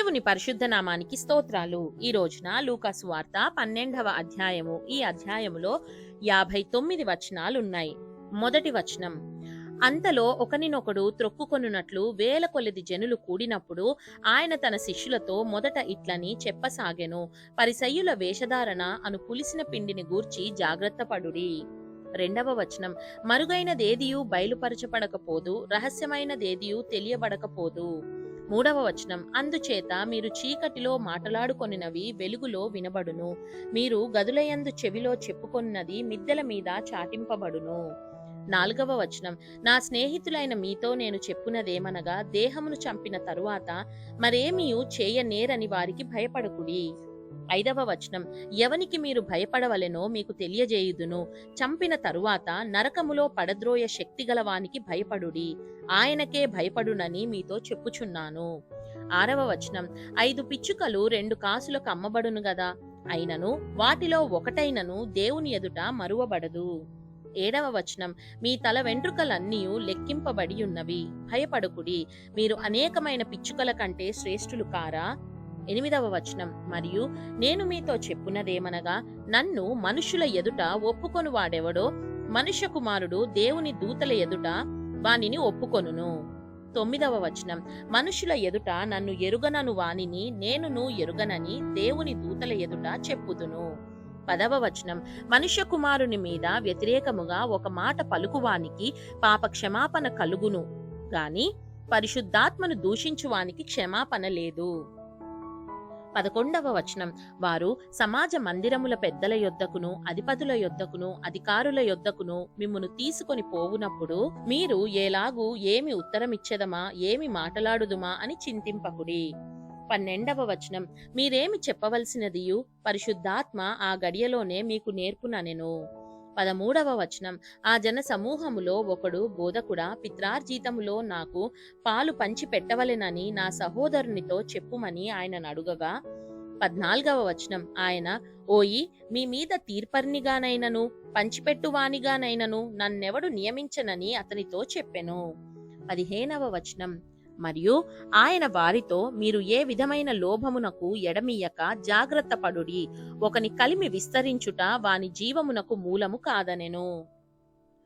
దేవుని పరిశుద్ధ నామానికి స్తోత్రాలు. ఈ రోజున లూకా సువార్త 12వ అధ్యాయము. ఈ అధ్యాయములో 59 వచనాలున్నాయి. మొదటి వచనం, అంతలో ఒకనినొకడు త్రొక్కుకొనున్నట్లు వేల కొలది జనులు కూడినప్పుడు ఆయన తన శిష్యులతో మొదట ఇట్లని చెప్పసాగెను, పరిసయ్యుల వేషధారణ అను పులిసిన పిండిని గూర్చి జాగ్రత్త పడుడి. రెండవ వచనం, మరుగైనదేదియు బయలుపరచబడకపోదు, రహస్యమైనదేదియు తెలియబడకపోదు. మూడవ వచనం, అందుచేత మీరు చీకటిలో మాటలాడుకొనినవి వెలుగులో వినబడును, మీరు గదులయందు చెవిలో చెప్పుకొన్నది మిద్దెల మీద చాటింపబడును. నాలుగవ వచనం, నా స్నేహితులైన మీతో నేను చెప్పునదేమనగా, దేహమును చంపిన తరువాత మరేమియు చేయనేరని వారికి భయపడకుడి. ఐదవ వచనం, ఎవనికి మీరు భయపడవలెనో మీకు తెలియజేయుదును, చంపిన తరువాత నరకములో పడద్రోయ శక్తిగలవానికి భయపడుడి, ఆయనకే భయపడునని మీతో చెప్పుచున్నాను. ఆరవ వచనం, 5 పిచ్చుకలు 2 కాసులకు అమ్మబడును గదా, అయినను వాటిలో ఒకటైనను దేవుని ఎదుట మరువబడదు. ఏడవ వచనం, మీ తల వెంట్రుకలన్నీయు లెక్కింపబడి ఉన్నవి, భయపడకుడి, మీరు అనేకమైన పిచ్చుకల కంటే శ్రేష్ఠులు కారా. ఎనిమిదవ వచనం, మరియు నేను మీతో చెప్పున్నదేమనగా, నన్ను మనుషుల ఎదుట ఒప్పుకొను వాడెవడో మనుష్య కుమారుడు దేవుని దూతల ఎదుట వానిని ఒప్పుకొనును. తొమ్మిదవ వచనం, మనుషుల ఎదుట నన్ను ఎరుగనను వానిని నేనును ఎరుగనని దేవుని దూతల ఎదుట చెప్పుదును. 10వ వచనం, మనుష్య కుమారుని మీద వ్యతిరేకముగా ఒక మాట పలుకువానికి పాప క్షమాపణ కలుగును గాని పరిశుద్ధాత్మను దూషించువానికి క్షమాపణ లేదు. 11వ వచనం, వారు సమాజ మందిరముల పెద్దల యొద్దకును అధిపతుల యొద్దకును అధికారుల యొద్దకును మిమ్మును తీసుకొని పోవునప్పుడు మీరు ఏలాగు ఏమి ఉత్తరమిచ్చెదమా ఏమి మాటలాడుదుమా అని చింతింపకుడి. 12వ వచనం, మీరేమి చెప్పవలసినదియు పరిశుద్ధాత్మ ఆ గడియలోనే మీకు నేర్పుననెను. 13వ వచనం, ఆ జన సమూహములో ఒకడు, బోధకుడా, పిత్రార్జీతములో నాకు పాలు పంచి పెట్టవలెనని నా సహోదరునితో చెప్పుమని ఆయనను అడుగగా. 14వ వచనం, ఆయన, ఓయి, మీ మీద తీర్పర్నిగానైనను పంచిపెట్టువానిగానైనను నన్నెవడు నియమించనని అతనితో చెప్పెను. 15వ వచనం, మరియు ఆయన వారితో, మీరు ఏ విధమైన లోభమునకు ఎడమియ్యక జాగ్రత్త పడుడి, ఒకని కలిమి విస్తరించుట వాని జీవమునకు మూలము కాదనెను.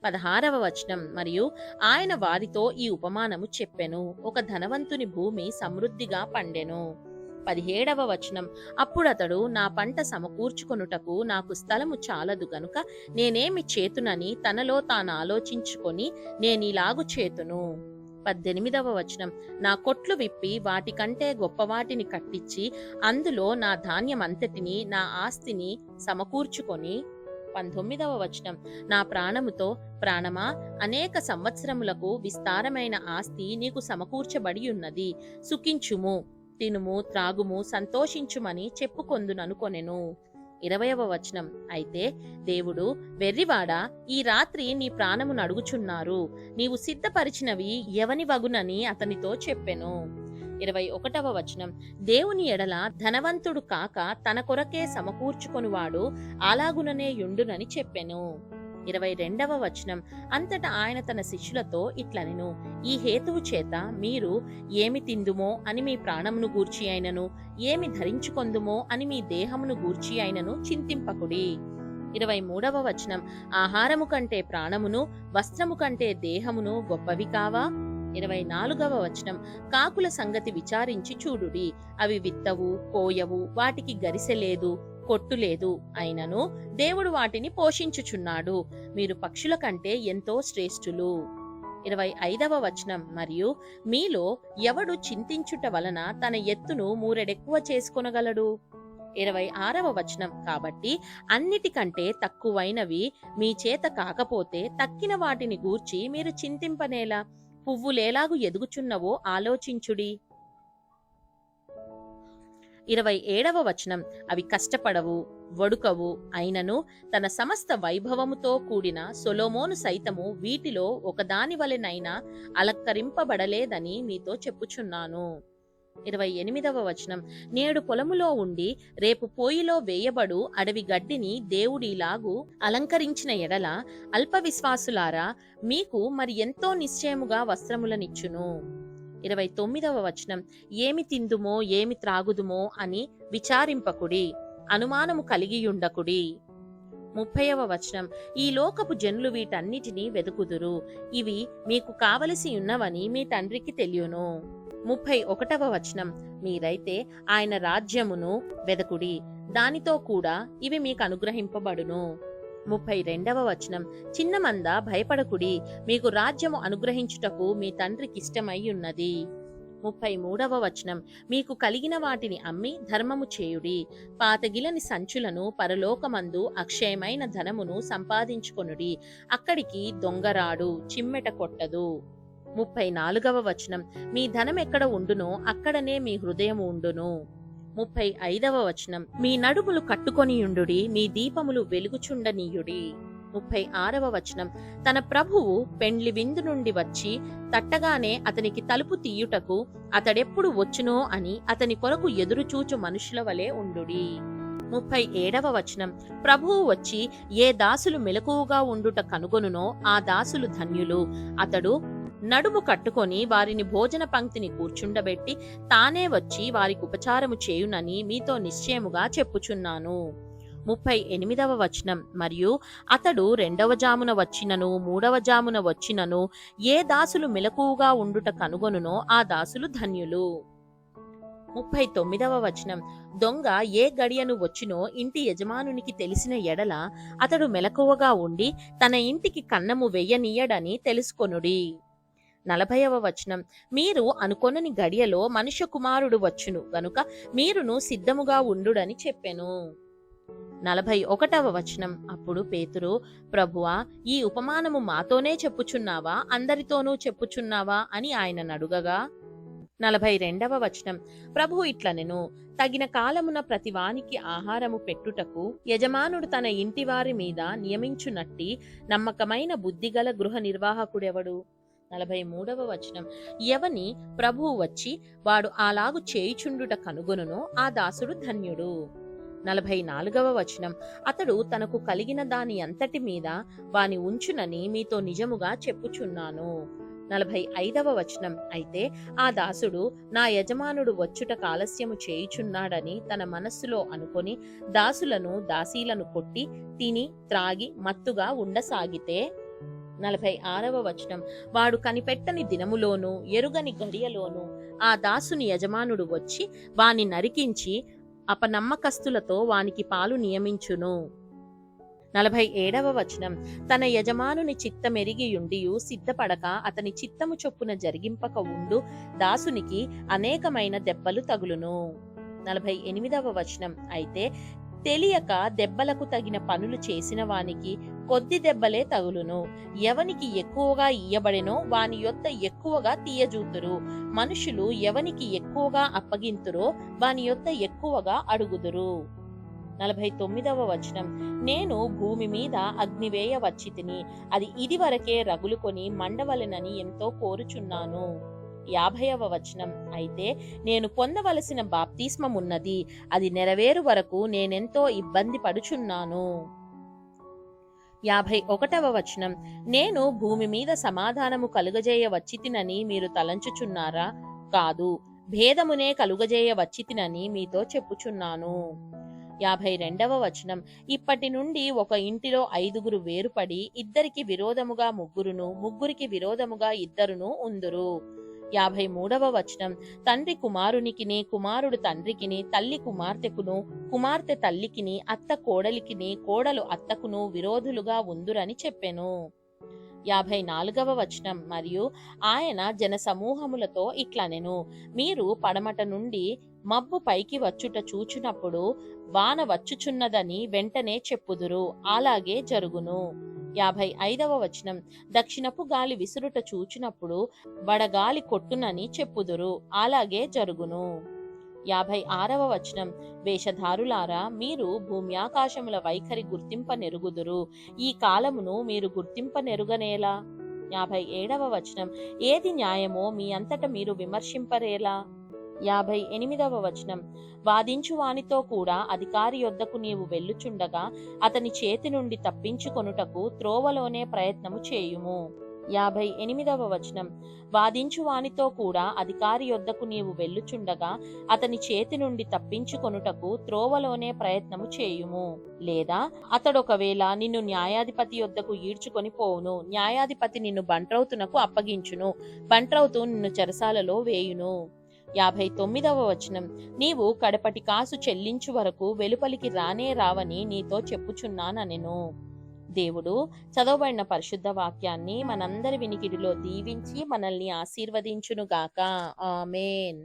16వ వచనం, మరియు ఆయన వారితో ఈ ఉపమానము చెప్పెను, ఒక ధనవంతుని భూమి సమృద్ధిగా పండెను. 17వ వచనం, అప్పుడతడు, నా పంట సమకూర్చుకొనుటకు నాకు స్థలము చాలదు గనుక నేనేమి చేతునని తనలో తాను ఆలోచించుకొని నేనిలాగు చేతును. 18వ వచనం, నా కొట్లు విప్పి వాటికంటే గొప్పవాటిని కట్టించి అందులో నా ధాన్యమంతటిని నా ఆస్తిని సమకూర్చుకొని. 19వ వచనం, నా ప్రాణముతో, ప్రాణమా, అనేక సంవత్సరములకు విస్తారమైన ఆస్తి నీకు సమకూర్చబడి ఉన్నది, సుఖించుము, తినుము, త్రాగుము, సంతోషించుమని చెప్పుకొందుననుకొనెను. 20వ వచనం, అయితే దేవుడు, వెర్రివాడా, ఈ రాత్రి నీ ప్రాణమును అడుగుచున్నారు, నీవు సిద్ధపరిచినవి ఎవని వగునని అతనితో చెప్పెను. 21వ వచనం, దేవుని ఎడల ధనవంతుడు కాక తన కొరకే సమకూర్చుకొనువాడు అలాగుననే యుండునని చెప్పెను. 22వ వచనం, అంతటా ఆయన తన శిష్యులతో ఇట్లనెను, ఈ హేతువు చేత మీరు ఏమి తిందుమో అని మీ ప్రాణమును గూర్చి అయినను ఏమి ధరించుకొందుమో అని మీ దేహమును గూర్చి అయినను చింతింపకుడి. 23వ వచనం, ఆహారము కంటే ప్రాణమును వస్త్రము కంటే దేహమును గొప్పవి కావా. 24వ వచనం, కాకుల సంగతి విచారించి చూడుడి, అవి విత్తవు, కోయవు, వాటికి గరిసె లేదు, కొట్టు లేదు, అయినను దేవుడు వాటిని పోషించుచున్నాడు, మీరు పక్షుల కంటే ఎంతో శ్రేష్ఠులు. 25వ వచనం, మరియు మీలో ఎవడు చింతించుట వలన తన ఎత్తును మూరెడెక్కువ చేసుకొనగలడు. 26వ వచనం, కాబట్టి అన్నిటికంటే తక్కువైనవి మీ చేత కాకపోతే తక్కిన వాటిని గూర్చి మీరు చింతింపనేలా, పువ్వులేలాగు ఎదుగుచున్నవో ఆలోచించుడి. 27వ వచనం, అవి కష్టపడవు, వడుకవు, అయినను తన సమస్త వైభవముతో కూడిన సొలొమోను సైతము వీటిలో ఒకదాని వలెనైనా అలంకరింపబడలేదని మీతో చెప్పుచున్నాను. 28వ వచనం, నేడు పొలములో ఉండి రేపు పోయిలో వేయబడు అడవి గడ్డిని దేవుడిలాగు అలంకరించిన ఎడల అల్ప విశ్వాసులారా, మీకు మరి ఎంతో నిశ్చయముగా వస్త్రములనిచ్చును. 29వ వచనం, ఏమి తిందుమో ఏమి త్రాగుదుమో అని విచారింపకుడి, అనుమానము కలిగియుండకుడి. 30వ వచనం, ఈ లోకపు జనులు వీటన్నిటినీ వెదుకుదురు, ఇవి మీకు కావలసి ఉన్నవని మీ తండ్రికి తెలియను. 31వ వచనం, మీరైతే ఆయన రాజ్యమును వెదకుడి, దానితో కూడా ఇవి మీకు అనుగ్రహింపబడును. 32వ వచనం, చిన్న మంద భయపడకుడి, మీకు రాజ్యము అనుగ్రహించుటకు మీ తండ్రికిష్టమై ఉన్నది. 33వ వచనం, మీకు కలిగిన వాటిని అమ్మి ధర్మము చేయుడి, పాతగిలని సంచులను పరలోకమందు అక్షయమైన ధనమును సంపాదించుకొనుడి, అక్కడికి దొంగరాడు చిమ్మెట కొట్టదు. 34వ వచనం, మీ ధనం ఎక్కడ ఉండునో అక్కడనే మీ హృదయము ఉండును. 35వ వచనం, మీ నడుములు కట్టుకొనియుండుడి, మీ దీపములు వెలుగుచుండనీయుడి. 36వ వచనం, తన ప్రభువు పెండ్లి విందు నుండి వచ్చి తట్టగానే అతనికి తలుపు తీయుటకు అతడెప్పుడు వచ్చునో అని అతని కొరకు ఎదురుచూచు మనుషుల వలె ఉండుడి. 37వ వచనం, ప్రభువు వచ్చి ఏ దాసులు మెలకువగా ఉండుట కనుగొనునో ఆ దాసులు ధన్యులు, అతడు నడుము కట్టుకొని వారిని భోజన పంక్తిని కూర్చుండబెట్టి తానే వచ్చి వారికి ఉపచారము చేయునని మీతో నిశ్చయముగా చెప్పుచున్నాను. 38వ వచనం, మరియు అతడు 2వ జామున వచ్చినను 3వ జామున వచ్చినను ఏ దాసులు మెలకువగా ఉండుట కనుగొనునో ఆ దాసులు ధన్యులు. 39వ వచనం, దొంగ ఏ గడియను వచ్చినో ఇంటి యజమానునికి తెలిసిన ఎడల అతడు మెలకువగా ఉండి తన ఇంటికి కన్నము వెయ్యనీయడని తెలుసుకొనుడి. 40వ వచనం, మీరు అనుకొనని గడియలో మనుష్య కుమారుడు వచ్చును గనుక మీరును సిద్ధముగా ఉండుడని చెప్పెను. 41వ వచనం, అప్పుడు పేతురు, ప్రభువా, ఈ ఉపమానము మాతోనే చెప్పుచున్నావా అందరితోనూ చెప్పుచున్నావా అని ఆయన అడుగగా. 42వ వచనం, ప్రభువు ఇట్లనెను, తగిన కాలమున ప్రతివానికి ఆహారము పెట్టుటకు యజమానుడు తన ఇంటివారి మీద నియమించునట్టి నమ్మకమైన బుద్ధిగల గృహ నిర్వాహకుడెవడు. 43వ వచనం, ఎవని ప్రభువు వచ్చి వాడు అలాగు చేయుచుండుట కనుగొనునో ఆ దాసుడు ధన్యుడు. 44వ వచనం, అతడు తనకు కలిగిన దాని అంతటి మీద వాని ఉంచునని మీతో నిజముగా చెప్పుచున్నాను. 45వ వచనం, అయితే ఆ దాసుడు నా యజమానుడు వచ్చుట ఆలస్యము చేయుచున్నాడని తన మనస్సులో అనుకొని దాసులను దాసీలను కొట్టి తిని త్రాగి మత్తుగా ఉండసాగితే. 46వ వచనం, వాడు కనిపెట్టని దినములోను ఎరుగని గడియలోను ఆ దాసుని యజమానుడు వచ్చి వాని నరికించి అపనమ్మకస్తులతో వానికి పాలు నియమించును. 47వ వచనం, తన యజమానుని చిత్తమెరిగియుండియు సిద్ధపడక అతని చిత్తము చొప్పున జరిగింపక ఉండు దాసునికి అనేకమైన దెబ్బలు తగులును. 48వ వచనం, అయితే తెలియక దెబ్బలకు తగిన పనులు చేసిన వానికి కొద్ది దెబ్బలే తగులును. ఎవనికి ఎక్కువగా ఇయ్యబడెనో వాని యొద్ద ఎక్కువగా తీయజూతురు, మనుషులు ఎవనికి ఎక్కువగా అప్పగింతురో వాని యొద్ద ఎక్కువగా అడుగుదురు. 49వ వచనం, నేను భూమి మీద అగ్నివేయ వచ్చితిని, అది ఇదివరకే రగులుకొని మండవలెనని ఎంతో కోరుచున్నాను. 50వ వచనం, అయితే నేను పొందవలసిన బాప్తిస్మమున్నది, అది నెరవేరు వరకు నేనెంతో ఇబ్బంది పడుచున్నాను. 51వ వచనం, నేను భూమి మీద సమాధానము కలుగజేయ వచ్చితినని మీరు తలంచుచున్నారా? కాదు, భేదమునే కలుగజేయ వచ్చితినని మీతో చెప్పుచున్నాను. 52వ వచనం, ఇప్పటి నుండి ఒక ఇంటిలో 5గురు వేరుపడి ఇద్దరికి విరోధముగా ముగ్గురును ముగ్గురికి విరోధముగా ఇద్దరును ఉందురు. 53వ వచనం, తండ్రి కుమారునికిని కుమారుడు తండ్రికిని తల్లి కుమార్తెకును కుమార్తె తల్లికిని అత్త కోడలికిని కోడలు అత్తకును విరోధులుగా ఉందురని చెప్పెను. 54వ వచనం, మరియు ఆయన జన సమూహములతో ఇట్లనెను, మీరు పడమట నుండి మబ్బు పైకి వచ్చుట చూచునప్పుడు వాన వచ్చుచున్నదని వెంటనే చెప్పుదురు, అలాగే జరుగును. 55వ వచనం, దక్షిణపు గాలి విసురుట చూచినప్పుడు వడగాలి కొట్టునని చెప్పుదురు, అలాగే జరుగును. 56వ వచనం, వేషధారులారా, మీరు భూమి ఆకాశముల వైఖరి గుర్తింపనెరుగుదురు, ఈ కాలమును మీరు గుర్తింపనెరుగనేలా. 57వ వచనం, ఏది న్యాయమో మీ అంతట మీరు విమర్శింపరేలా. 58వ వచనం, వాదించు వానితో కూడా అధికారి యొద్దకు నీవు వెళ్ళుచుండగా అతని చేతి నుండి తప్పించుకొనుటకు త్రోవలోనే ప్రయత్నము చేయుము. 58వ వచనం, వాదించు వానితో కూడా అధికారి యొద్దకు నీవు వెళ్ళుచుండగా అతని చేతి నుండి తప్పించుకొనుటకు త్రోవలోనే ప్రయత్నము చేయుము. లేదా అతడొకవేళ నిన్ను న్యాయాధిపతి యొద్దకు ఈడ్చుకొని పోవును, న్యాయాధిపతి నిన్ను బంట్రౌతునకు అప్పగించును, బంట్రౌతు నిన్ను చెరసాలలో వేయును. 59వ వచనం, నీవు కడపటి కాసు చెల్లించు వరకు వెలుపలికి రానే రావని నీతో చెప్పుచున్నానెను. దేవుడు చదవబడిన పరిశుద్ధ వాక్యాన్ని మనందరి వినికిడిలో దీవించి మనల్ని ఆశీర్వదించునుగాక. ఆమేన్.